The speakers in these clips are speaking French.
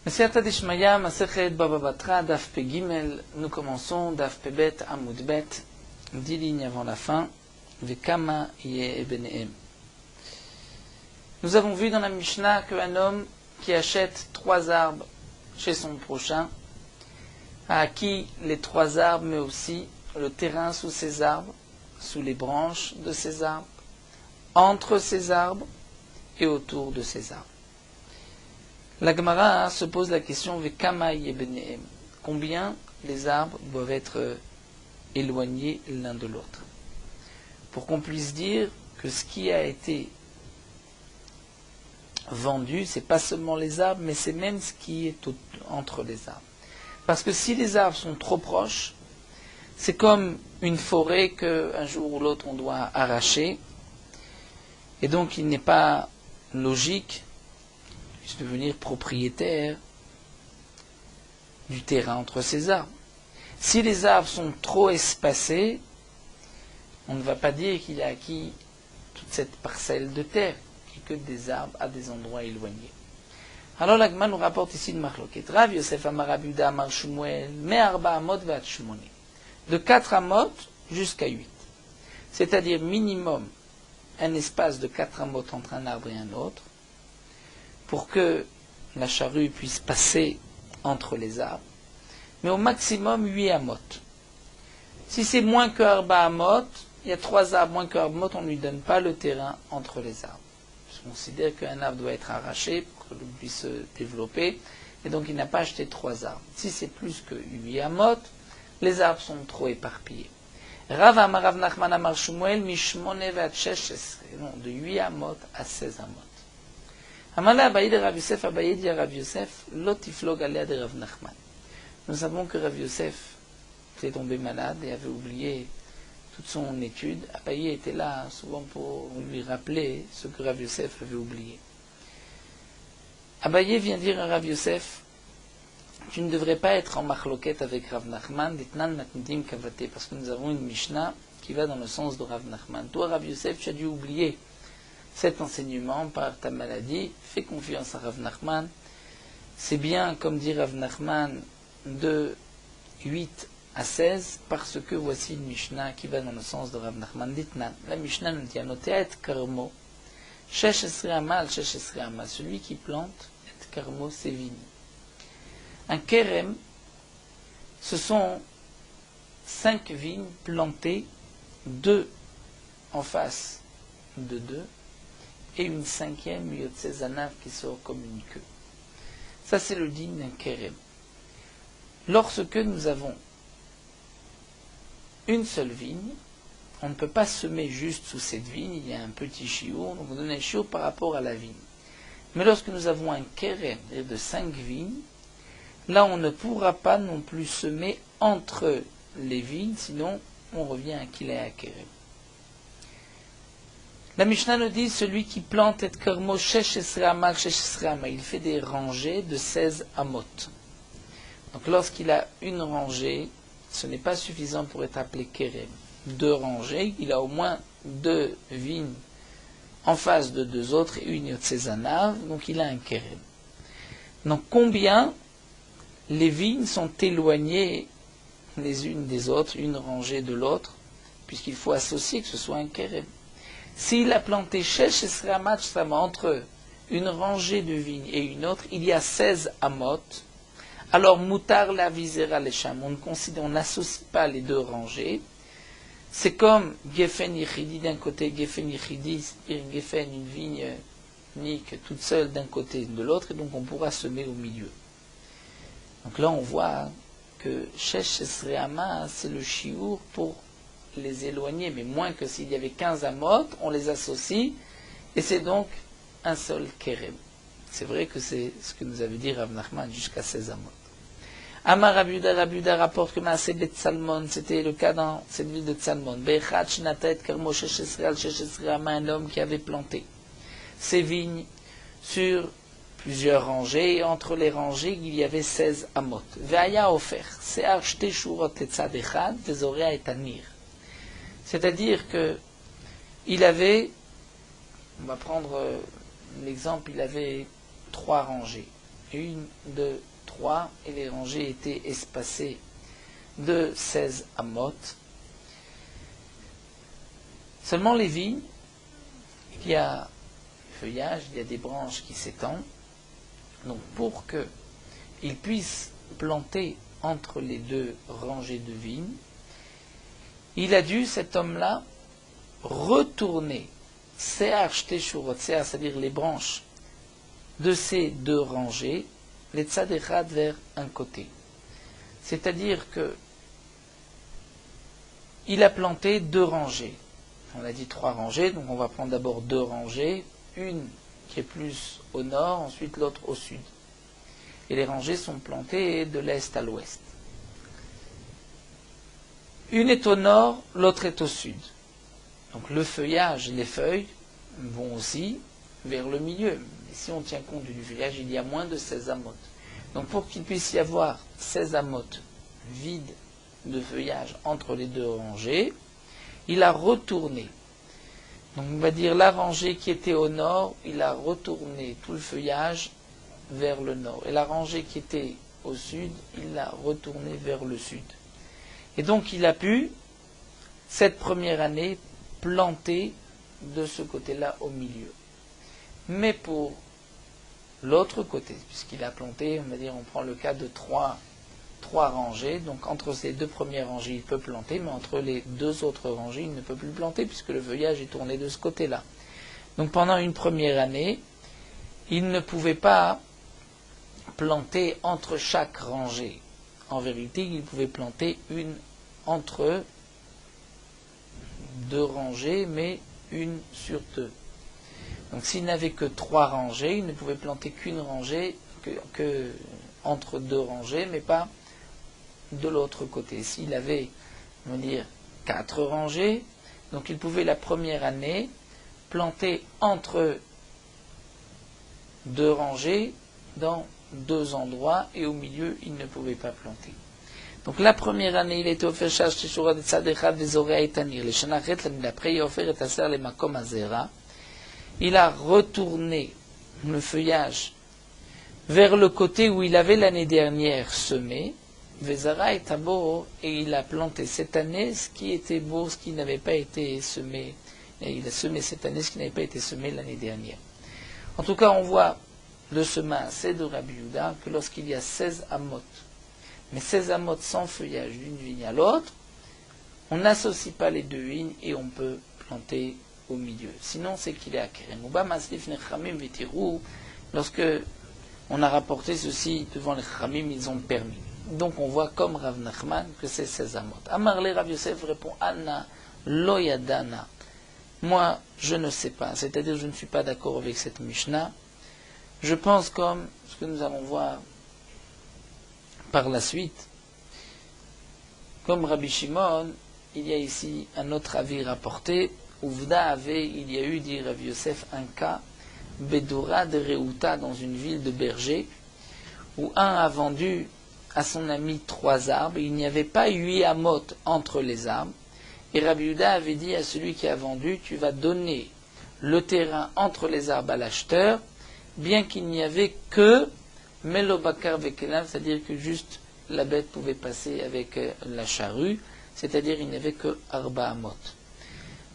Masechet Dishmaya, Masechet Baba Batra, Daf Pe Gimel. Nous commençons Daf Pe Bet Amud Bet, 10 lignes avant la fin. Vekama Yeh Benehem. Nous avons vu dans la Mishnah qu'un homme qui achète 3 arbres chez son prochain a acquis les 3 arbres, mais aussi le terrain sous ces arbres, sous les branches de ces arbres, entre ces arbres et autour de ces arbres. La Gemara se pose la question Vekama Yeh Benehem. Combien les arbres doivent être éloignés l'un de l'autre, pour qu'on puisse dire que ce qui a été vendu, c'est pas seulement les arbres, mais c'est même ce qui est entre les arbres. Parce que si les arbres sont trop proches, c'est comme une forêt qu'un jour ou l'autre on doit arracher, et donc il n'est pas logique de devenir propriétaire du terrain entre ces arbres. Si les arbres sont trop espacés, on ne va pas dire qu'il a acquis toute cette parcelle de terre, qui est que des arbres à des endroits éloignés. Alors l'Agma nous rapporte ici une marloquette. Rav Yosef Amar Rabbi Yehuda Amar Shmuel, Me'arba Amot ve'at Shmoni. De 4 amot jusqu'à 8. C'est-à-dire minimum un espace de 4 amot entre un arbre et un autre, pour que la charrue puisse passer entre les arbres, mais au maximum 8 amot. Si c'est moins que Arba amot, il y a 3 arbres moins que Arba amot, on ne lui donne pas le terrain entre les arbres. On considère qu'un arbre doit être arraché pour qu'il puisse se développer, et donc il n'a pas acheté 3 arbres. Si c'est plus que 8 amot, les arbres sont trop éparpillés. Rav Amar Rav Nachman Amar Shmuel Mishmone ve'at sheshesre, non, de 8 amot à 16 amot. Amala Abaye de Rav Yosef, Abaye dit à Rav Yosef, Lotiflog alea de Rav Nachman. Nous savons que Rav Yosef était tombé malade et avait oublié toute son étude. Abaye était là souvent pour lui rappeler ce que Rav Yosef avait oublié. Abaye vient dire à Rav Yosef, tu ne devrais pas être en marloquette avec Rav Nachman, ditnan matnidim kavate, parce que nous avons une Mishnah qui va dans le sens de Rav Nachman. Toi, Rav Yosef, tu as dû oublier cet enseignement par ta maladie. Fais confiance à Rav Nachman. C'est bien, comme dit Rav Nachman, de 8 à 16, parce que voici une Mishnah qui va dans le sens de Rav Nachman. Ditnan. La Mishnah nous dit Anotea et karmo, shesh esri amal, shesh esri amal. Celui qui plante, et karmo, c'est vignes. Un kerem, ce sont 5 vignes plantées, 2 en face de 2, et une 5e yotzezanav qui sort comme une queue. Ça, c'est le digne d'un kerem. Lorsque nous avons une seule vigne, on ne peut pas semer juste sous cette vigne, il y a un petit chiour, donc on donne un chiour par rapport à la vigne. Mais lorsque nous avons un kerem de 5 vignes, là on ne pourra pas non plus semer entre les vignes, sinon on revient à qu'il est à kerem. La Mishnah nous dit, celui qui plante et karmo shesh esre amal, shesh esre amal, il fait des rangées de 16 amot. Donc lorsqu'il a une rangée, ce n'est pas suffisant pour être appelé kerem. 2 rangées, il a au moins 2 vignes en face de 2 autres et une yotzezanav, donc il a un kerem. Donc combien les vignes sont éloignées les unes des autres, une rangée de l'autre, puisqu'il faut associer que ce soit un kerem. S'il a planté shesh esre amat entre une rangée de vignes et une autre, il y a 16 amot, alors mutar la visera lesham, on n'associe pas les 2 rangées. C'est comme gefen yichidi d'un côté, gefen yichidi, gefen, une vigne unique toute seule d'un côté et de l'autre, et donc on pourra semer au milieu. Donc là on voit que shesh esre amat, c'est le chiour pour les éloigner, mais moins que s'il y avait 15 amot, on les associe, et c'est donc un seul kerem. C'est vrai que c'est ce que nous avait dit Rav Nachman jusqu'à 16 amot. Amar Rabbi Yehuda rapporte que Maaseh Bet Salmon, c'était le cas dans cette ville de Salmon. Be'echad shnata et karmo shesh esre al shesh esre ama, un homme qui avait planté ses vignes sur plusieurs rangées, et entre les rangées, il y avait 16 amot. Ve'aya ofer, se'ar shte shurot etzad echad, ve'zorea et anir. C'est-à-dire que il avait, on va prendre l'exemple, il avait 3 rangées. 1, 2, 3, et les rangées étaient espacées de 16 amot. Seulement les vignes, il y a des feuillages, il y a des branches qui s'étendent. Donc pour qu'ils puissent planter entre les deux rangées de vignes, il a dû, cet homme-là, retourner c'est-à-dire les branches de ces deux rangées, les tzadechad vers un côté. C'est-à-dire que il a planté deux rangées. On a dit trois rangées, donc on va prendre d'abord deux rangées, une qui est plus au nord, ensuite l'autre au sud. Et les rangées sont plantées de l'est à l'ouest. Une est au nord, l'autre est au sud. Donc le feuillage, les feuilles vont aussi vers le milieu. Mais si on tient compte du feuillage, il y a moins de 16 amotes. Donc pour qu'il puisse y avoir 16 amotes vides de feuillage entre les deux rangées, il a retourné. Donc on va dire la rangée qui était au nord, il a retourné tout le feuillage vers le nord. Et la rangée qui était au sud, il l'a retourné vers le sud. Et donc il a pu, cette première année, planter de ce côté-là au milieu. Mais pour l'autre côté, puisqu'il a planté, on va dire, on prend le cas de trois rangées, donc entre ces deux premières rangées, il peut planter, mais entre les deux autres rangées, il ne peut plus planter, puisque le feuillage est tourné de ce côté-là. Donc pendant une première année, il ne pouvait pas planter entre chaque rangée. En vérité, il pouvait planter une entre deux rangées, mais une sur deux. Donc s'il n'avait que trois rangées, il ne pouvait planter qu'une rangée, que entre deux rangées, mais pas de l'autre côté. S'il avait, on va dire, quatre rangées, donc il pouvait la première année planter entre deux rangées dans deux endroits, et au milieu, il ne pouvait pas planter. Donc la première année, il était offert Shash Teshura de Tzadechad Vezorea et Tanir. Les Shanachet, après, il a offert et Tasser les Makom Azera. Il a retourné le feuillage vers le côté où il avait l'année dernière semé, Vezara et Tabo, et il a planté cette année ce qui était beau, ce qui n'avait pas été semé. Et il a semé cette année ce qui n'avait pas été semé l'année dernière. En tout cas, on voit de ce maasé de Rabbi Yehuda que lorsqu'il y a 16 amot, mais 16 amot sans feuillage d'une vigne à l'autre, on n'associe pas les deux vignes et on peut planter au milieu. Sinon, c'est qu'il est à Kerem. Lorsque on a rapporté ceci devant les Chachamim, ils ont permis. Donc on voit comme Rav Nachman que c'est 16 amot. Amarle Rav Yosef répond Anna lo yadana. Moi, je ne sais pas, c'est-à-dire je ne suis pas d'accord avec cette Mishnah. Je pense comme ce que nous allons voir par la suite, comme Rabbi Shimon, il y a ici un autre avis rapporté. Ouvda avait, il y a eu, dit Rav Yosef, un cas, Bedura de Reuta, dans une ville de berger, où un a vendu à son ami 3 arbres, il n'y avait pas 8 amot entre les arbres, et Rabbi Yehuda avait dit à celui qui a vendu, tu vas donner le terrain entre les arbres à l'acheteur, bien qu'il n'y avait que Melobakar Vekelav, c'est-à-dire que juste la bête pouvait passer avec la charrue, c'est-à-dire il n'y avait que Arba Amot.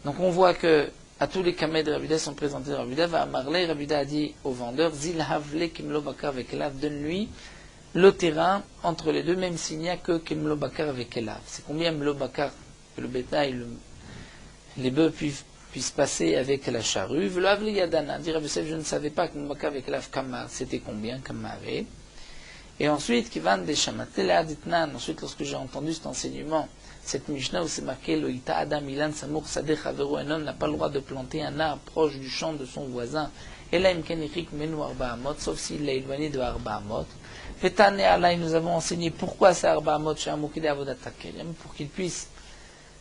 Donc on voit que à tous les kameh de Rabbi Yehuda sont présentés dans Rabbi Yehuda, va Amarle, Rabbi Yehuda a dit au vendeur, Zil Havle Kimlo Bakar Vekelav, donne-lui le terrain entre les deux, même s'il n'y a que Kimlo Bakar Vekelav. C'est combien Mlo Bakar, que le bétail, les bœufs puissent passer avec la charrue. Velo Havle Yadana, dit Rabbi Yosef, je ne savais pas que Kimlo Bakar Vekelav Kamar, c'était combien Kamare. Et ensuite, Kivan de Shamatel Aditnan, ensuite lorsque j'ai entendu cet enseignement, cette Mishnah où c'est marqué Loïta Adam Ilan Samour Sadech Averu, un homme n'a pas le droit de planter un arbre proche du champ de son voisin. Et là, Imkenirik Menu Arba Amot, sauf s'il l'a éloigné de Arba Amot. Fetane Allah, nous avons enseigné pourquoi c'est Arba Amot chez Amokide Avodat Kerem, pour qu'il puisse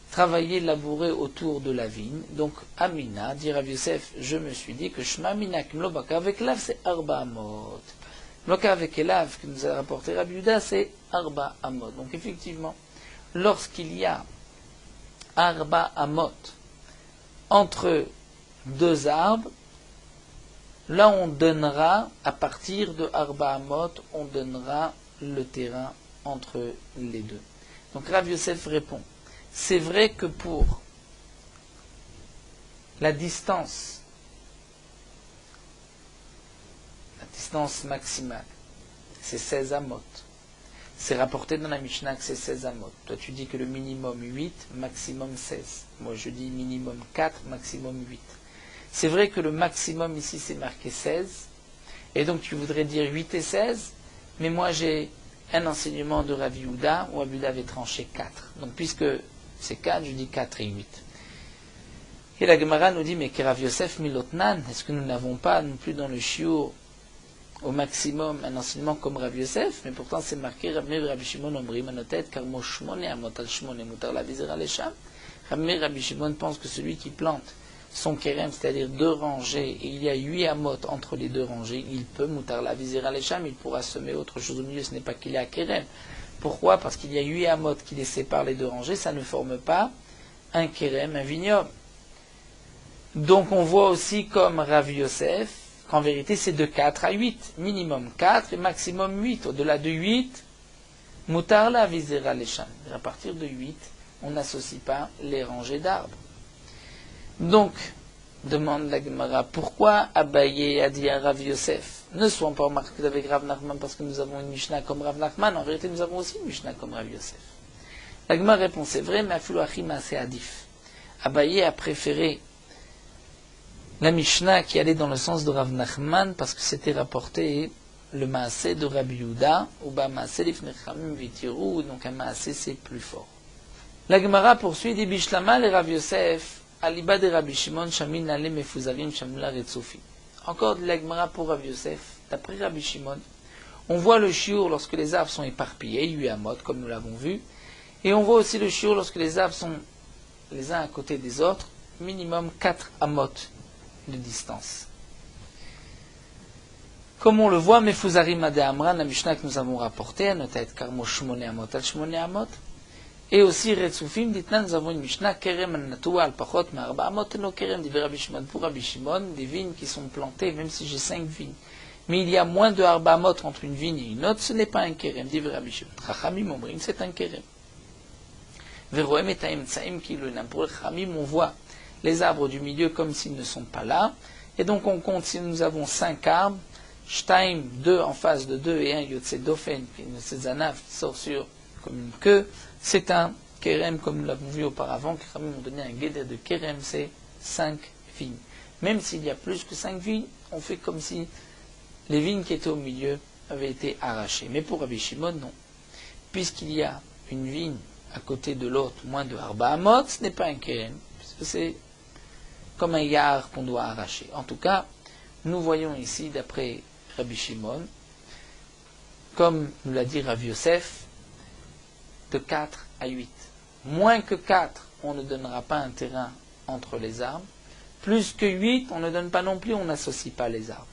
travailler, labourer autour de la vigne. Donc, Amina, dit Rav Yosef, je me suis dit que Shma Amina Kimlo Baka avec Lav, c'est Arba Amot. Bloka avec Elav, que nous a rapporté Rabbi Yehuda, c'est Arba Amot. Donc effectivement, lorsqu'il y a Arba Amot entre deux arbres, là on donnera, à partir de Arba Amot, on donnera le terrain entre les deux. Donc Rav Yosef répond, c'est vrai que pour la distance maximale, c'est 16 amot. C'est rapporté dans la Mishnah que c'est 16 amot. Toi tu dis que le minimum 8, maximum 16. Moi je dis minimum 4, maximum 8. C'est vrai que le maximum ici c'est marqué 16. Et donc tu voudrais dire 8 et 16. Mais moi j'ai un enseignement de Rav Yehuda où Rav Yehuda avait tranché 4. Donc puisque c'est 4, je dis 4 et 8. Et la Gemara nous dit, mais que Rav Yosef milotnan, est-ce que nous n'avons pas non plus dans le shiur au maximum un enseignement comme Rav Yosef, mais pourtant c'est marqué Rabbi Shimon Omrim Anotet, car Moshmone Amotal Shmone Mutar la Vizera Lesham. Rabbi Shimon pense que celui qui plante son kérem, c'est-à-dire 2 rangées, et il y a 8 amot entre les 2 rangées, il peut Mutar la Vizera Lesham, il pourra semer autre chose au milieu, ce n'est pas qu'il y a kérem. Pourquoi? Parce qu'il y a 8 amot qui les séparent les 2 rangées, ça ne forme pas un kérem, un vignoble. Donc on voit aussi comme Rav Yosef, qu'en vérité c'est de 4 à 8, minimum 4 et maximum 8. Au-delà de 8, Mutar la Vizera Lesham. À partir de 8, on n'associe pas les rangées d'arbres. Donc, demande la Gemara, pourquoi Abaye a dit à Rav Yosef, ne soyons pas remarqués avec Rav Nachman parce que nous avons une Mishnah comme Rav Nachman, en vérité nous avons aussi une Mishnah comme Rav Yosef. La Gemara répond, c'est vrai, mais Afilu Achima c'est adif. Abaye a préféré la Mishnah qui allait dans le sens de Rav Nachman parce que c'était rapporté le Maaseh de Rabbi Yehuda ou ba Maaseh lifnei Chachamim v'itiru, donc un Maaseh c'est plus fort. La Gemara poursuit, dit Bishlama le Rav Yosef aliba de Rabbi Shimon shamin nale mefuzarim shamla retzufim. Encore de la Gemara pour Rav Yosef, d'après Rabbi Shimon, on voit le shiur lorsque les arbres sont éparpillés, 8 amot comme nous l'avons vu, et on voit aussi le shiur lorsque les arbres sont les uns à côté des autres, minimum 4 amot de distance. Comme on le voit, Mefuzarim Ade Amran, la Mishnah que nous avons rapportée, Anotet Karmo Shmone Amot al Shmone Amot, et aussi Retzufim, dit-là, nous avons une Mishnah, Kerem Natua al Pachot Me'arba Amot, no Kerem, dit Rabbi Shimon, pour Rabbi Shimon, des vignes qui sont plantées, même si j'ai 5 vignes, mais il y a moins de Arba Amot entre une vigne et une autre, ce n'est pas un Kerem, dit Rabbi Shimon. Chachamim Omrim, c'est un Kerem. Veroem et Taim Tsaim Kilunam, pour les Chachamim, on voit les arbres du milieu comme s'ils ne sont pas là. Et donc on compte, si nous avons 5 arbres, Shtaim, 2 en face de 2 et un Yotse Dofen, qui Zanaf sort sur comme une queue, c'est un Kerem comme nous l'avons vu auparavant, qui ont donné un guédé de Kerem, c'est 5 vignes. Même s'il y a plus que 5 vignes, on fait comme si les vignes qui étaient au milieu avaient été arrachées. Mais pour Rabbi Shimon, non. Puisqu'il y a une vigne à côté de l'autre, moins de Arba Amot, ce n'est pas un Kerem, puisque c'est comme un yard qu'on doit arracher. En tout cas, nous voyons ici, d'après Rabbi Shimon, comme nous l'a dit Rav Yosef, de 4 à 8. Moins que 4, on ne donnera pas un terrain entre les arbres. Plus que 8, on ne donne pas non plus, on n'associe pas les arbres.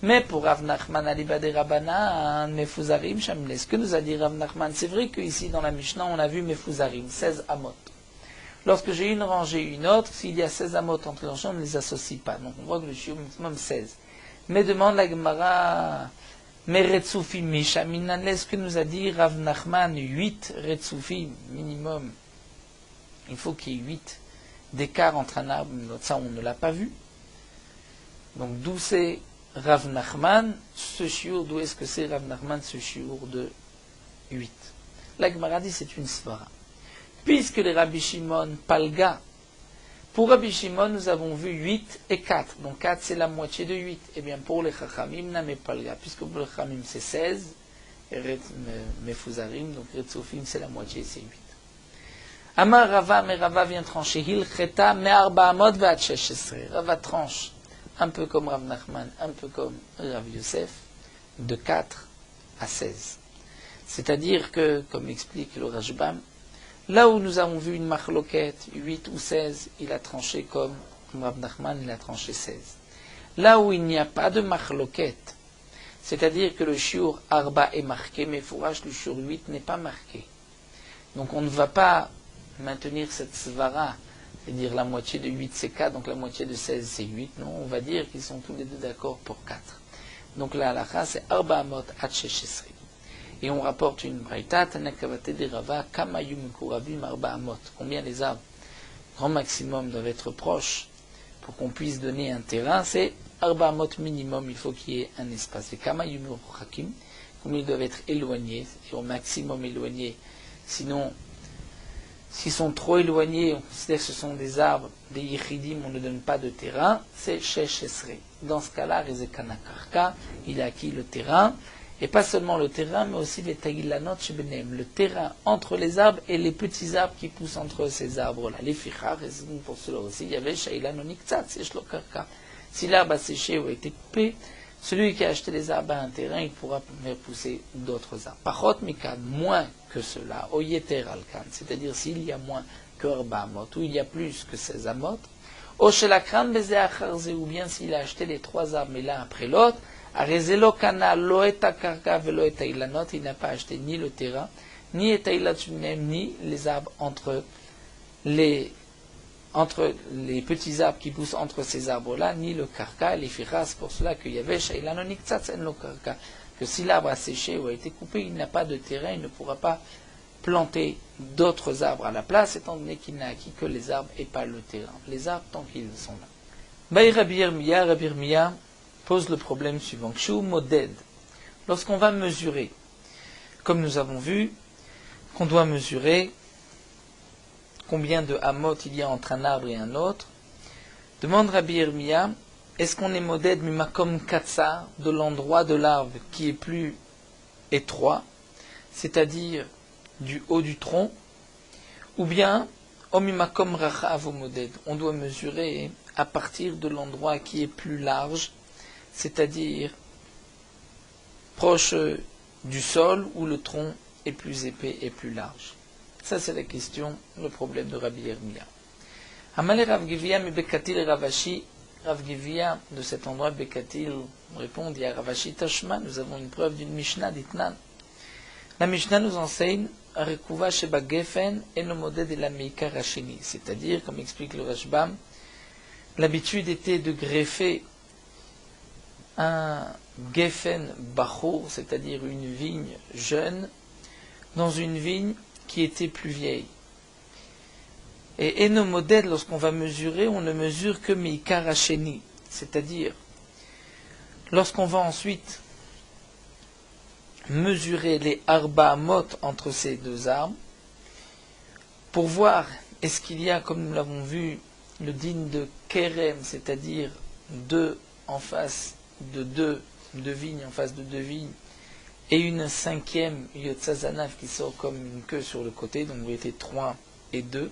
Mais pour Rav Nachman, Aliba de Rabbanan, Mefuzarim, Shamle, ce que nous a dit Rav Nachman, c'est vrai qu'ici dans la Mishnah, on a vu Mefuzarim, 16 amot. Lorsque j'ai une rangée et une autre, s'il y a 16 amot entre les rangées, on ne les associe pas. Donc on voit que le chiot maximum 16. Mais demande la Gemara, mais Retzufim Mishaminanle, ce que nous a dit Rav Nachman, 8 Retzufim minimum. Il faut qu'il y ait 8 d'écart entre un arbre et l'autre. Ça, on ne l'a pas vu. Donc d'où c'est Rav Nachman, ce shiur, d'où est-ce que c'est Rav Nachman, ce shiur de 8? La Gemara dit c'est une svara. Puisque les Rabbi Shimon Palga, pour Rabbi Shimon, nous avons vu 8 et 4. Donc 4, c'est la moitié de 8. Et bien pour les Chachamim, Name Palga, puisque pour les Chachamim, c'est 16, et Mefuzarim, donc Retzufim, c'est la moitié, c'est 8. Amar Rava, mais Rava vient trancher. Hil Cheta, me Arba Amot ve'at Sheshesre. Rava tranche, un peu comme Rav Nachman, un peu comme Rav Yosef, de 4 à 16. C'est-à-dire que, comme explique le Rashbam, là où nous avons vu une marloquette, 8 ou 16, il a tranché comme Rav Nachman, il a tranché 16. Là où il n'y a pas de marloquette, c'est-à-dire que le shiur Arba est marqué, mais fourrage, le shiur 8 n'est pas marqué. Donc on ne va pas maintenir cette svara C'est-à-dire la moitié de 8 c'est 4, donc la moitié de 16 c'est 8. Non, on va dire qu'ils sont tous les deux d'accord pour 4. Donc la halakha c'est Arba Amot Ad Sheshesri. Et on rapporte une braïta, Tanakavate de Rava, Kamayum Kuravim Arba Amot. Combien les arbres, grand maximum, doivent être proches pour qu'on puisse donner un terrain, c'est Arba Amot minimum, il faut qu'il y ait un espace. Et Kamayum Hakim, combien ils doivent être éloignés, et au maximum éloignés. Sinon, s'ils sont trop éloignés, on considère que ce sont des arbres, des yichidim, on ne donne pas de terrain, c'est Shesh Esrei. Dans ce cas-là, Rezekana Karka, il a acquis le terrain, et pas seulement le terrain, mais aussi les Tagilanot Shebenem, le terrain entre les arbres et les petits arbres qui poussent entre ces arbres-là. Les Fichar, et pour cela aussi, il y avait Shailan Oniktsat, c'est Shlo Karka. Si l'arbre a séché ou a été coupé, celui qui a acheté les arbres à un terrain, il pourra faire pousser d'autres arbres. Pachot Mikan, moins que cela, Oyeter Alkan, c'est-à-dire s'il y a moins que Arba Amot, ou il y a plus que 16 Amot, Oshelakran Beze Acharze, ou bien s'il a acheté les 3 arbres, mais l'un après l'autre, Arezelo Kana Loeta Karka Veloeta Ilanot, il n'a pas acheté ni le terrain, ni Etailat Shminem, ni les arbres entre les petits arbres qui poussent entre ces arbres-là, ni le karka, les firas, pour cela qu'il y avait le karka, que si l'arbre a séché ou a été coupé, il n'a pas de terrain, il ne pourra pas planter d'autres arbres à la place, étant donné qu'il n'a acquis que les arbres et pas le terrain. Les arbres tant qu'ils sont là. Rabbi Yirmiyah pose le problème suivant. Kshu moded. Lorsqu'on va mesurer, comme nous avons vu, qu'on doit mesurer combien de hamot il y a entre un arbre et un autre, demande Rabbi Yirmiyah, est-ce qu'on est modèle mimakom katsar, de l'endroit de l'arbre qui est plus étroit, c'est-à-dire du haut du tronc, ou bien omimakom rachav modèle, on doit mesurer à partir de l'endroit qui est plus large, c'est-à-dire proche du sol où le tronc est plus épais et plus large. Ça, c'est la question, le problème de Rabbi Yirmiyah. Amalé Rav Givia mi Bekatil Ravashi, Rav Givia de cet endroit Bekatil répond, il y a Ravashi Tashma, nous avons une preuve d'une Mishnah d'Itnan. La Mishnah nous enseigne Rekuva Sheba Gefen et no modèle de la Meika Rashini, c'est-à-dire, comme explique le Rashbam, l'habitude était de greffer un Gefen Bachour, c'est-à-dire une vigne jeune, dans une vigne qui était plus vieille. Et nos modèles, lorsqu'on va mesurer, on ne mesure que Meikar Hasheni, c'est-à-dire lorsqu'on va ensuite mesurer les Arba Amot entre ces deux arbres, pour voir est-ce qu'il y a, comme nous l'avons vu, le din de Kerem, c'est-à-dire deux en face de deux vignes, en face de deux vignes, et une cinquième Yotzazanav qui sort comme une queue sur le côté, donc vous voyez 3 et 2.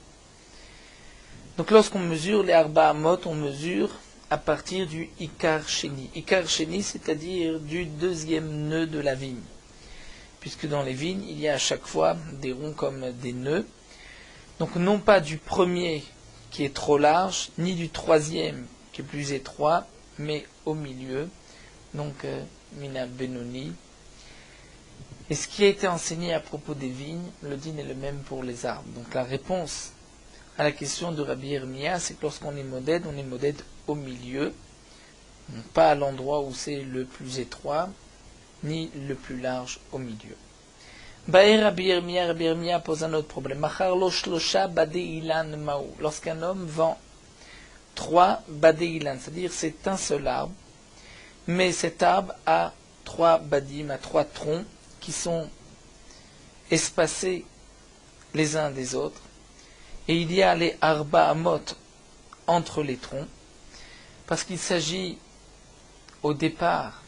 Donc lorsqu'on mesure les Arba Amot, on mesure à partir du Ikar Sheni. Ikar Sheni, c'est-à-dire du deuxième nœud de la vigne. Puisque dans les vignes, il y a à chaque fois des ronds comme des nœuds. Donc non pas du premier qui est trop large, ni du troisième qui est plus étroit, mais au milieu. Donc Mina Benoni. Et ce qui a été enseigné à propos des vignes, le din est le même pour les arbres. Donc la réponse à la question de Rabbi Yirmiyah, c'est que lorsqu'on est modèle au milieu, pas à l'endroit où c'est le plus étroit, ni le plus large au milieu. Rabbi Yirmiyah pose un autre problème. Lorsqu'un homme vend 3 badeilan, c'est-à-dire c'est un seul arbre, mais cet arbre a 3 badim, a 3 troncs, qui sont espacés les uns des autres, et il y a les Arba Amot entre les troncs, parce qu'il s'agit au départ,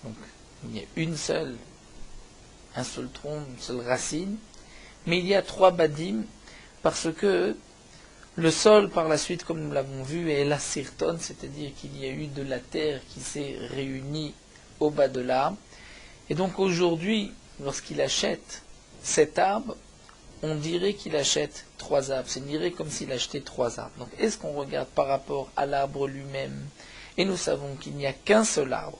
donc il y a un seul tronc, une seule racine, mais il y a 3 badim, parce que le sol par la suite, comme nous l'avons vu, est la sirton, c'est-à-dire qu'il y a eu de la terre qui s'est réunie au bas de l'arbre. Et donc aujourd'hui, lorsqu'il achète cet arbre, on dirait qu'il achète 3 arbres. C'est dirait comme s'il achetait 3 arbres. Donc est-ce qu'on regarde par rapport à l'arbre lui-même? Et nous savons qu'il n'y a qu'un seul arbre.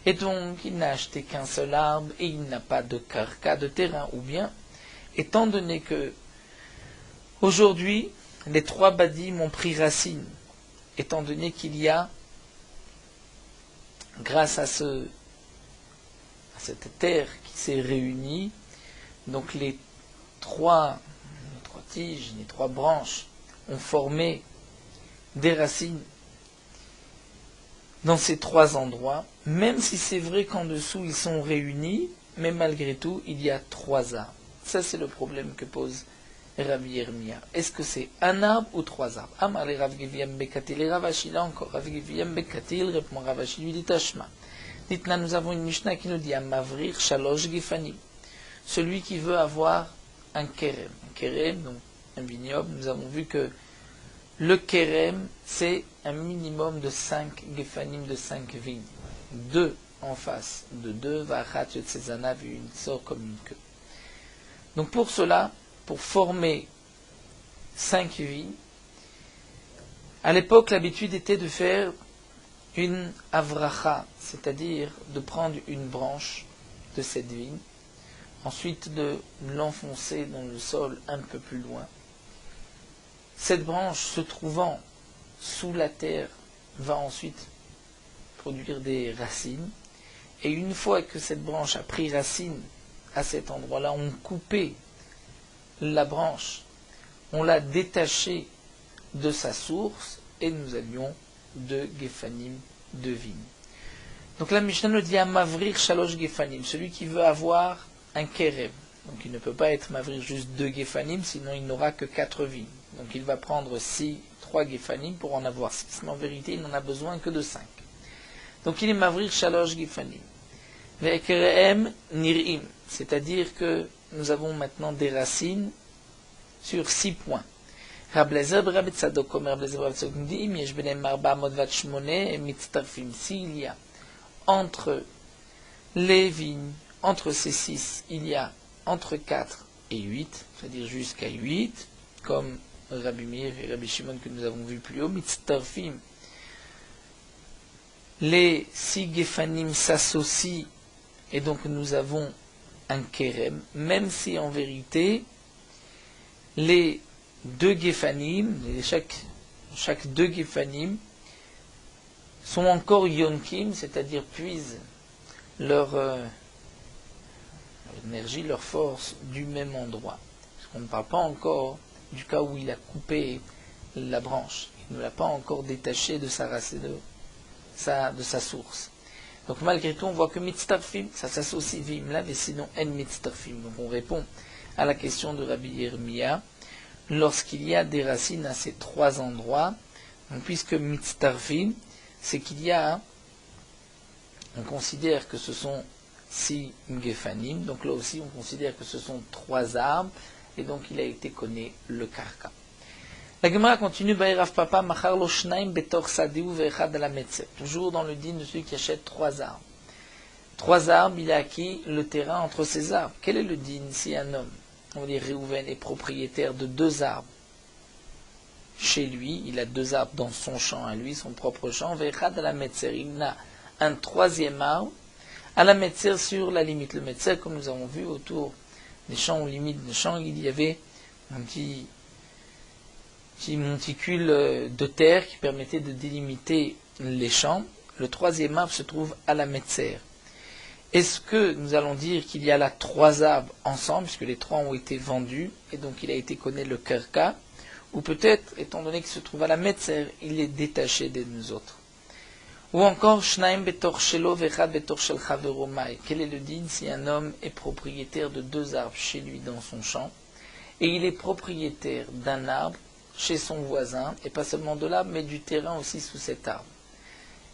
Et donc il n'a acheté qu'un seul arbre et il n'a pas de karka, de terrain. Ou bien, étant donné que aujourd'hui, les trois badim ont pris racine, étant donné qu'il y a, grâce à cette terre qui s'est réunie, donc les trois tiges, les trois branches ont formé des racines dans ces trois endroits, même si c'est vrai qu'en dessous ils sont réunis, mais malgré tout il y a trois arbres. Ça c'est le problème que pose Rabbi Yirmiyah. Est-ce que c'est un arbre ou trois arbres? Amar le Rav Giviyam Bekatil, et Ravashi là encore, Rav Giviyam Bekatil répond Ravashi lui dit Tashma. Dites-là, nous avons une Mishnah qui nous dit Amavrir Shalosh Gifanim. Celui qui veut avoir un kerem. Un kerem, donc un vignoble, nous avons vu que le kerem, c'est un minimum de 5 gefanim, de 5 vignes. 2 en face de 2, vachat yotzezana, une sort comme une queue. Donc pour cela, pour former 5 vignes, à l'époque, l'habitude était de faire une avracha, c'est-à-dire de prendre une branche de cette vigne, ensuite de l'enfoncer dans le sol un peu plus loin. Cette branche se trouvant sous la terre va ensuite produire des racines, et une fois que cette branche a pris racine à cet endroit-là, on coupait la branche, on l'a détachée de sa source, et nous avions 2 gefanim de vigne. Donc la Mishnah nous dit à Mavrir Shalosh Gefanim, celui qui veut avoir un kerem. Donc il ne peut pas être Mavrir juste 2 gefanim, sinon il n'aura que 4 vignes. Donc il va prendre 3 gefanim pour en avoir 6, mais en vérité il n'en a besoin que de 5. Donc il est Mavrir Shalosh Gefanim. Ve'ekerehem Nir'im, c'est-à-dire que nous avons maintenant des racines sur 6 points. Rablezer Rabbi Tzadok, comme Rablezer Rabbi Tzadok nous dit, Im yesh benem arba amot vat shmone et mitztarfim. S'il y a entre les vignes, entre ces 6, il y a entre 4 et 8, c'est-à-dire jusqu'à 8, comme Rabbi Meir et Rabbi Shimon que nous avons vu plus haut, mitztarfim. Les 6 gefanim s'associent et donc nous avons un kerem, même si en vérité les 2 gefanim, chaque 2 gefanim sont encore yonkim, c'est-à-dire puisent leur énergie, leur force du même endroit. Parce qu'on ne parle pas encore du cas où il a coupé la branche, il ne l'a pas encore détaché de sa racine, de sa source. Donc malgré tout, on voit que mitztarfim, ça s'associe vimla, mais sinon en mitztarfim. Donc on répond à la question de Rabbi Yirmiyah, lorsqu'il y a des racines à ces 3 endroits, donc puisque mitztarfim, c'est qu'il y a, on considère que ce sont 6 gefanim, donc là aussi on considère que ce sont 3 arbres, et donc il a été connu le karka. La Gemara continue, Baïrav Papa, Machar lo shnaim betor sadiou ve'echad ala metzer. Toujours dans le din de celui qui achète 3 arbres. 3 arbres, il a acquis le terrain entre ces arbres. Quel est le din si un homme, on va dire Réhouven, est propriétaire de 2 arbres chez lui, il a 2 arbres dans son champ à lui, son propre champ, ve'echad ala metzer, il n'a un 3e arbre à la metzer sur la limite. Le metzer, comme nous avons vu, autour des champs, aux limites des champs, il y avait un petit monticule de terre qui permettait de délimiter les champs. Le 3e arbre se trouve à la metzer. Est-ce que nous allons dire qu'il y a là 3 arbres ensemble, puisque les 3 ont été vendus, et donc il a été connu le karka, ou peut-être, étant donné qu'il se trouve à la metzer, il est détaché des deux autres. Ou encore, shnaim betor shelo vechad betor shel chavero mai. Quel est le din si un homme est propriétaire de 2 arbres chez lui dans son champ, et il est propriétaire d'un arbre chez son voisin, et pas seulement de l'arbre, mais du terrain aussi sous cet arbre.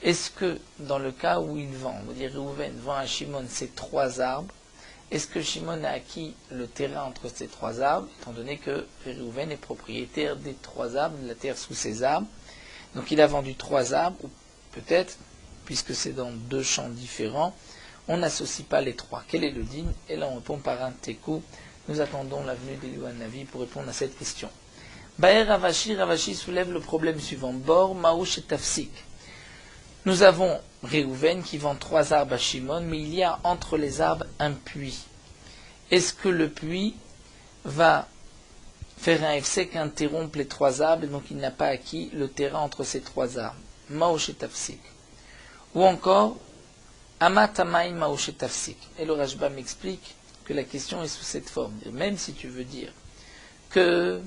Est-ce que, dans le cas où il vend, on va dire Réhouven vend à Shimon ces 3 arbres, est-ce que Shimon a acquis le terrain entre ces 3 arbres, étant donné que Réhouven est propriétaire des 3 arbres, de la terre sous ces arbres, donc il a vendu 3 arbres, ou peut-être, puisque c'est dans 2 champs différents, on n'associe pas les 3. Quel est le din? Et là on répond par un tekou. Nous attendons la venue d'Eliyahu Hanavi pour répondre à cette question. Baer Ravashi soulève le problème suivant. Bor, Maouch et Tafsik. Nous avons Réhouven qui vend 3 arbres à Shimon, mais il y a entre les arbres un puits. Est-ce que le puits va faire un hefsek interrompre les trois arbres, et donc il n'a pas acquis le terrain entre ces trois arbres. Maosh et tafsik. Ou encore, amatamaim maosh et tafsik. Et le Rashba m'explique que la question est sous cette forme. Même si tu veux dire que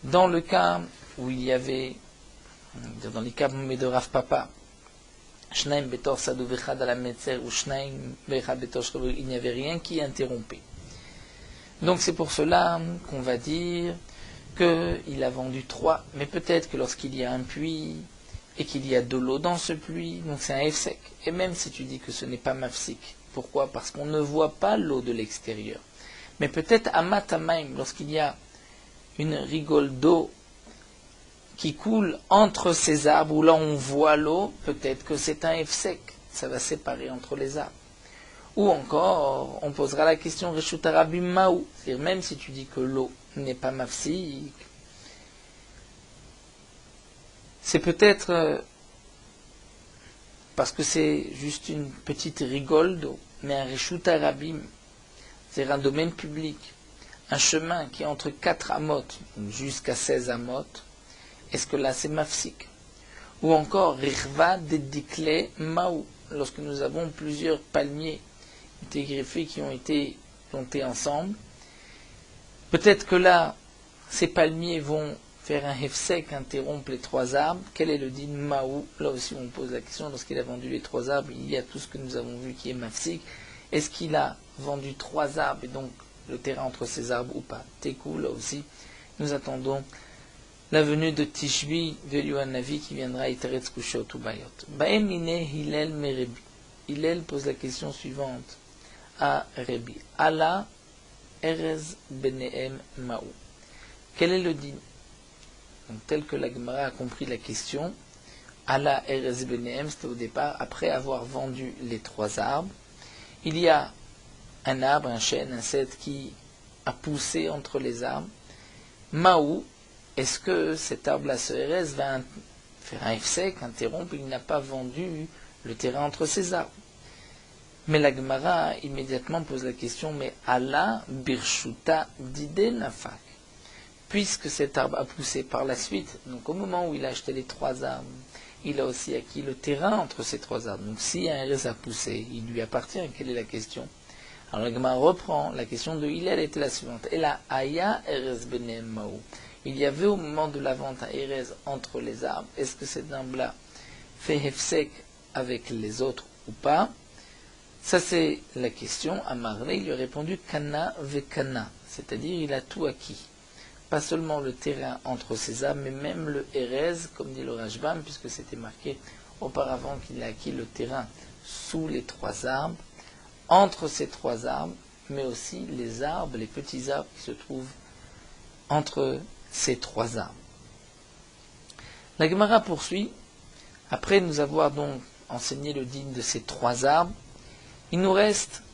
dans le cas où il y avait, dans les cas de Rav Papa, Shnaim betor sadou vechad ala metzer ou Shnaim vechad betor shkabou, il n'y avait rien qui interrompait. Donc c'est pour cela qu'on va dire qu'il a vendu 3, mais peut-être que lorsqu'il y a un puits et qu'il y a de l'eau dans ce puits, donc c'est un hefsek. Et même si tu dis que ce n'est pas mafsik, pourquoi? Parce qu'on ne voit pas l'eau de l'extérieur. Mais peut-être à matamaim, lorsqu'il y a une rigole d'eau qui coule entre ces arbres, où là on voit l'eau, peut-être que c'est un hefsek, ça va séparer entre les arbres. Ou encore, on posera la question Reshut Arabim Maou, c'est-à-dire même si tu dis que l'eau n'est pas mafsik, c'est peut-être parce que c'est juste une petite rigole d'eau, mais un Reshut Arabim, c'est un domaine public, un chemin qui est entre 4 amot jusqu'à 16 amot, est-ce que là c'est mafsik? Ou encore Richva Dedikle Maou, lorsque nous avons plusieurs palmiers qui ont été greffés, qui ont été plantés ensemble, peut-être que là ces palmiers vont faire un hefsek, interrompre les 3 arbres. Quel est le din Maou? Là aussi on pose la question, lorsqu'il a vendu les 3 arbres, il y a tout ce que nous avons vu qui est mafsik. Est-ce qu'il a vendu 3 arbres et donc le terrain entre ces arbres ou pas? Tekou, là aussi, nous attendons la venue de Tishbi de Yohan Navi qui viendra à Iteretz Kushot ou Bayot. Baem ine Hillel merebi. Hillel pose la question suivante à Rebi. Allah erez benehem maou. Quel est le din? Donc, tel que la Gemara a compris la question, Allah erez benehem, c'était au départ, après avoir vendu les 3 arbres, il y a un arbre, un chêne, un cèdre qui a poussé entre les arbres. Maou, est-ce que cet arbre-là, ce erez, va faire un hefsek, interrompre, il n'a pas vendu le terrain entre ces arbres? Mais la Gemara immédiatement pose la question, mais Allah birshuta dide nafak. Puisque cet arbre a poussé par la suite, donc au moment où il a acheté les 3 arbres, il a aussi acquis le terrain entre ces 3 arbres. Donc si un erez a poussé, il lui appartient. Quelle est la question? Alors la Gemara reprend, la question de Hillel était la suivante. Et la aya erez benem maou. Il y avait au moment de la vente un erez entre les arbres. Est-ce que cet arbre-là fait hefsek avec les autres ou pas? Ça c'est la question. Amarle, il lui a répondu kana vekana, c'est-à-dire il a tout acquis. Pas seulement le terrain entre ces arbres, mais même le erez, comme dit le Rashbam, puisque c'était marqué auparavant qu'il a acquis le terrain sous les 3 arbres, entre ces 3 arbres, mais aussi les arbres, les petits arbres qui se trouvent entre ces 3 arbres. La Gemara poursuit, après nous avoir donc enseigné le din de ces 3 arbres, il nous reste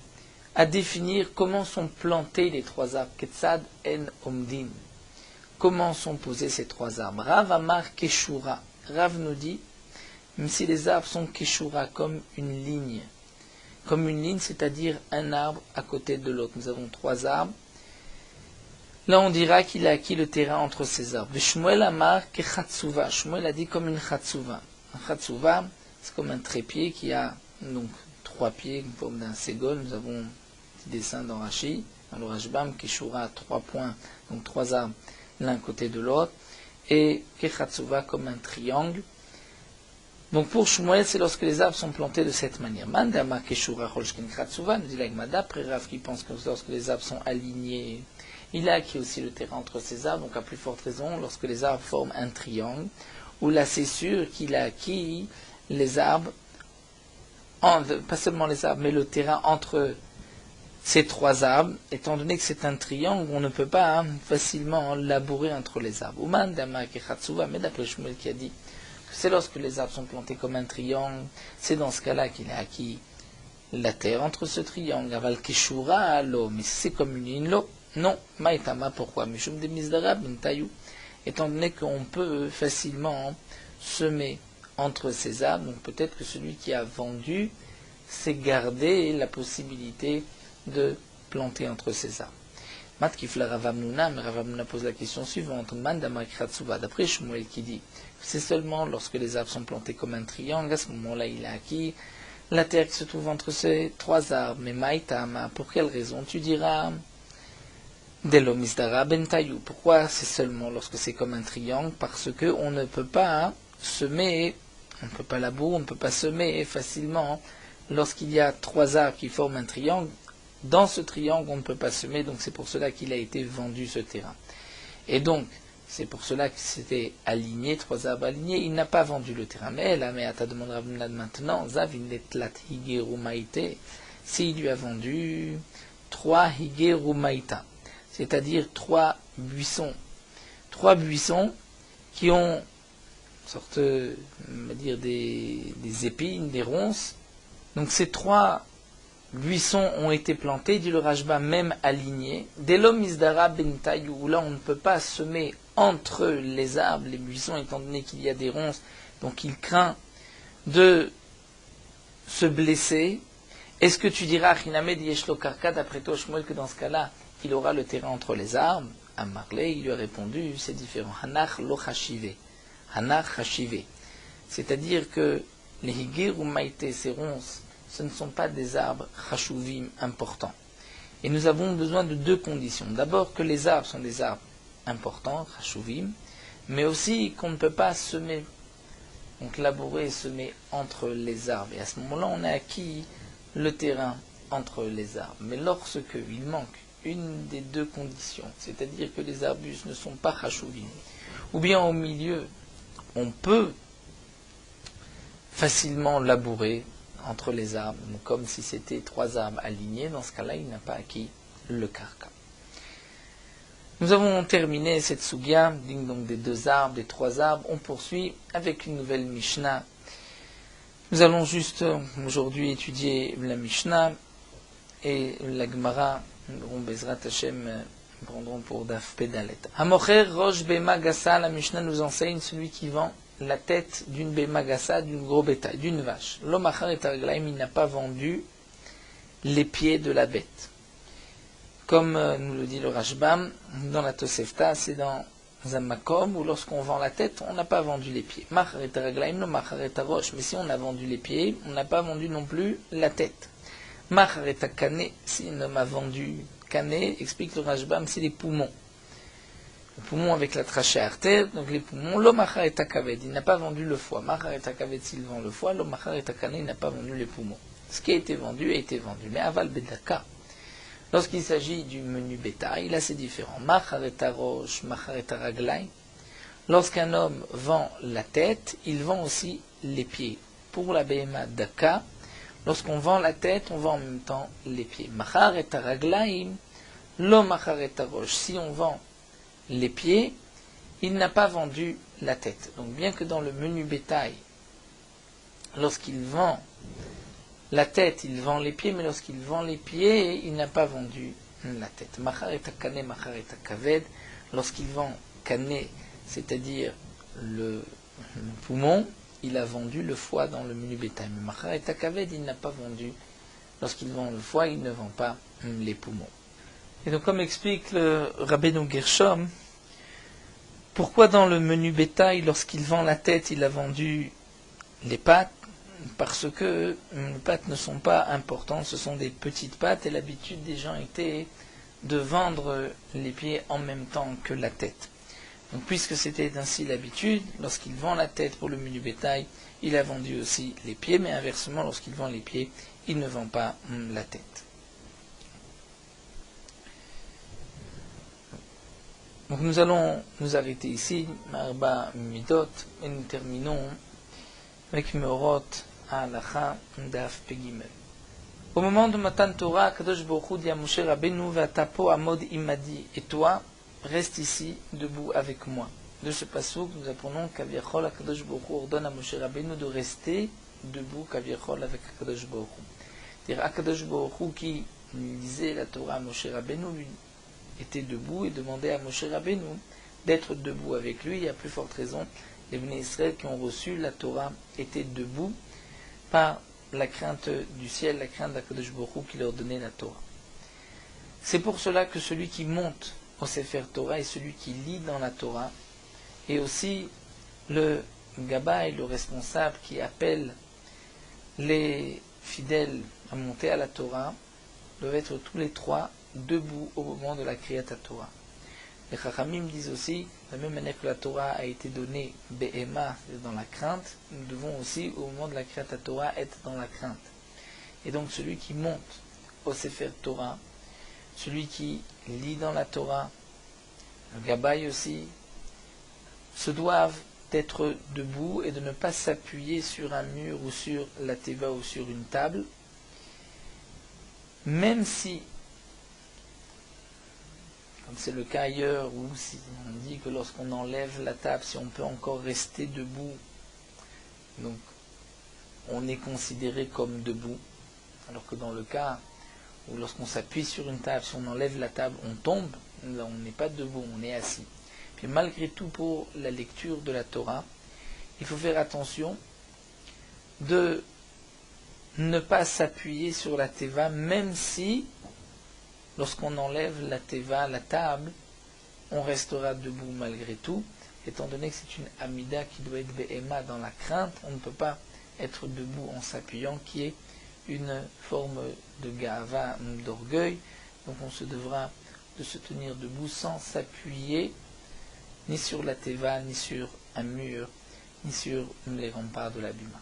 à définir comment sont plantés les 3 arbres, Ketzad en Omdim. Comment sont posés ces 3 arbres? Rav Amar Keshura. Rav nous dit, même si les arbres sont Keshura, comme une ligne, c'est-à-dire un arbre à côté de l'autre. Nous avons 3 arbres. Là, on dira qu'il a acquis le terrain entre ces arbres. Shmuel Amar Kechatsuva. Shmuel a dit comme une Chatsuva. Un Chatsuva, c'est comme un trépied qui a donc 3 pieds, une forme d'un ségol. Nous avons un petit dessin dans Rashi, dans le Rashbam, Keshura, 3 points, donc 3 arbres l'un côté de l'autre, et Kechatsuva comme un triangle. Donc pour Shmuel, c'est lorsque les arbres sont plantés de cette manière. Mandama Keshura Holshkin Khatsuva, nous dit la Gemara, d'après Rav qui pense que lorsque les arbres sont alignés, il a acquis aussi le terrain entre ces arbres, donc à plus forte raison, lorsque les arbres forment un triangle, où là c'est sûr qu'il a acquis les arbres, pas seulement les arbres, mais le terrain entre ces 3 arbres, étant donné que c'est un triangle, on ne peut pas facilement labourer entre les arbres. Uman Dama Kechatsuva, mais d'après Shmuel qui a dit que c'est lorsque les arbres sont plantés comme un triangle, c'est dans ce cas-là qu'il a acquis la terre entre ce triangle. Aval Keshura alo, mais c'est comme une ligne lo. Non, Maïtama, pourquoi? Mishum de Mizdara bin Tayou, étant donné qu'on peut facilement semer entre ces arbres, donc peut-être que celui qui a vendu s'est gardé la possibilité de plantés entre ces arbres. Mat Kifla Ravamnuna, mais Ravamnuna pose la question suivante. Mandamakiratsuva, d'après Shmuel qui dit, c'est seulement lorsque les arbres sont plantés comme un triangle, à ce moment-là il a acquis la terre qui se trouve entre ces trois arbres. Mais Maïtama, pour quelle raison? Tu diras, Delomisdara Bentayou. Pourquoi c'est seulement lorsque c'est comme un triangle? Parce que on ne peut pas semer, on ne peut pas labourer, on ne peut pas semer facilement lorsqu'il y a trois arbres qui forment un triangle. Dans ce triangle, on ne peut pas semer, donc c'est pour cela qu'il a été vendu ce terrain. Et donc, c'est pour cela que c'était aligné, trois arbres alignés, il n'a pas vendu le terrain. Mais là, mais ta demandera maintenant, Zavinetlat Higerumaïte, s'il lui a vendu trois Higerumaïta, c'est-à-dire trois buissons qui ont une sorte, on va dire, des épines, des ronces. Donc ces trois buissons ont été plantés, dit le Rajba, même alignés. Dès l'homme Isdara Bentayou, là on ne peut pas semer entre les arbres, les buissons, étant donné qu'il y a des ronces, donc il craint de se blesser. Est-ce que tu diras, Chinamed Yeshlo Karka, d'après toi, Shmuel, que dans ce cas-là, il aura le terrain entre les arbres? À Marley, il lui a répondu, c'est différent. Hanach lo chashive. Hanach chashive. C'est-à-dire que les higir ou maïté, ces ronces, ce ne sont pas des arbres chashuvim importants. Et nous avons besoin de deux conditions. D'abord, que les arbres sont des arbres importants, chashuvim, mais aussi qu'on ne peut pas semer, donc labourer et semer entre les arbres. Et à ce moment-là, on a acquis le terrain entre les arbres. Mais lorsque il manque une des deux conditions, c'est-à-dire que les arbustes ne sont pas chashuvim, ou bien au milieu, on peut facilement labourer entre les arbres, comme si c'était trois arbres alignés, dans ce cas-là, il n'a pas acquis le karka. Nous avons terminé cette sugya, donc des deux arbres, des trois arbres. On poursuit avec une nouvelle Mishnah. Nous allons juste aujourd'hui étudier la Mishnah et la Gemara. Nous Bezrat Hashem prendrons pour Daf Pedalet. Hamocher Rosh Bema Gassa, la Mishnah nous enseigne celui qui vend la tête d'une Bema Gassa, d'une gros bétail, d'une vache. L'Omachar et Targlaim, il n'a pas vendu les pieds de la bête. Comme nous le dit le Rashbam, dans la Tosefta, c'est dans un makom où lorsqu'on vend la tête, on n'a pas vendu les pieds. Machar et Targlaim, no Machar et Tarosh. Mais si on a vendu les pieds, on n'a pas vendu non plus la tête. Machar et Takane, si un homme a vendu Kané, explique le Rashbam, c'est les poumons. Le poumon avec la trachée artère, donc les poumons, l'omachar et takaved, il n'a pas vendu le foie. Machar et takaved, s'il vend le foie, l'omachar et takane, il n'a pas vendu les poumons. Ce qui a été vendu. Mais aval bedaka, lorsqu'il s'agit du menu bétail, là c'est différent. Machar et tarosh, machar et taraglaï, lorsqu'un homme vend la tête, il vend aussi les pieds. Pour la behema daka, lorsqu'on vend la tête, on vend en même temps les pieds. Machar et taraglaïm, l'omachar et tarosh, si on vend les pieds, il n'a pas vendu la tête. Donc bien que dans le menu bétail, lorsqu'il vend la tête, il vend les pieds, mais lorsqu'il vend les pieds, il n'a pas vendu la tête. Machar et takane, machar et takaved, lorsqu'il vend kané, c'est-à-dire le poumon, il a vendu le foie dans le menu bétail. Mais machar et takaved, il n'a pas vendu. Lorsqu'il vend le foie, il ne vend pas les poumons. Et donc, comme explique le Rabbeinu Gershom, pourquoi dans le menu bétail, lorsqu'il vend la tête, il a vendu les pattes? Parce que les pattes ne sont pas importantes, ce sont des petites pattes, et l'habitude des gens était de vendre les pieds en même temps que la tête. Donc, puisque c'était ainsi l'habitude, lorsqu'il vend la tête pour le menu bétail, il a vendu aussi les pieds, mais inversement, lorsqu'il vend les pieds, il ne vend pas la tête. Donc nous allons nous arrêter ici, Marba Midot, et nous terminons avec Meorot Halacha Daf Pegimel. Au moment de Matan Torah, Kadosh Baruch Hu dit à Moshe Rabbeinu, Vatapo Amod Imadi, et toi, reste ici, debout avec moi. De ce passouk, nous apprenons qu'Aviachol, Kadosh Baruch Hu ordonne à Moshe Rabbeinu de rester debout, qu'Aviachol avec Kadosh Baruch Hu. C'est-à-dire, Kadosh Baruch Hu qui lisait la Torah à Moshe Rabbeinu, lui, était debout et demandait à Moshe Rabbeinu d'être debout avec lui. Et à plus forte raison, les Bnei Israël qui ont reçu la Torah étaient debout par la crainte du ciel, la crainte d'Akadosh Baruch Hu qui leur donnait la Torah. C'est pour cela que celui qui monte au Sefer Torah est celui qui lit dans la Torah, et aussi le Gabbai, le responsable qui appelle les fidèles à monter à la Torah, doivent être tous les trois debout au moment de la Kriyat Torah. Les Chachamim disent aussi, de la même manière que la Torah a été donnée Be'ema, dans la crainte, nous devons aussi au moment de la Kriyat Torah être dans la crainte. Et donc celui qui monte au Sefer Torah, celui qui lit dans la Torah, le Gabbai aussi, se doivent d'être debout et de ne pas s'appuyer sur un mur ou sur la teva ou sur une table, même si, comme c'est le cas ailleurs, où si on dit que lorsqu'on enlève la table, si on peut encore rester debout, donc on est considéré comme debout, alors que dans le cas où lorsqu'on s'appuie sur une table, si on enlève la table, on tombe, là on n'est pas debout, on est assis. Puis malgré tout, pour la lecture de la Torah, il faut faire attention de ne pas s'appuyer sur la teva, même si, lorsqu'on enlève la teva, la table, on restera debout malgré tout, étant donné que c'est une amida qui doit être be'ema dans la crainte, on ne peut pas être debout en s'appuyant, qui est une forme de gava, d'orgueil, donc on se devra de se tenir debout sans s'appuyer ni sur la teva, ni sur un mur, ni sur les remparts de la bima.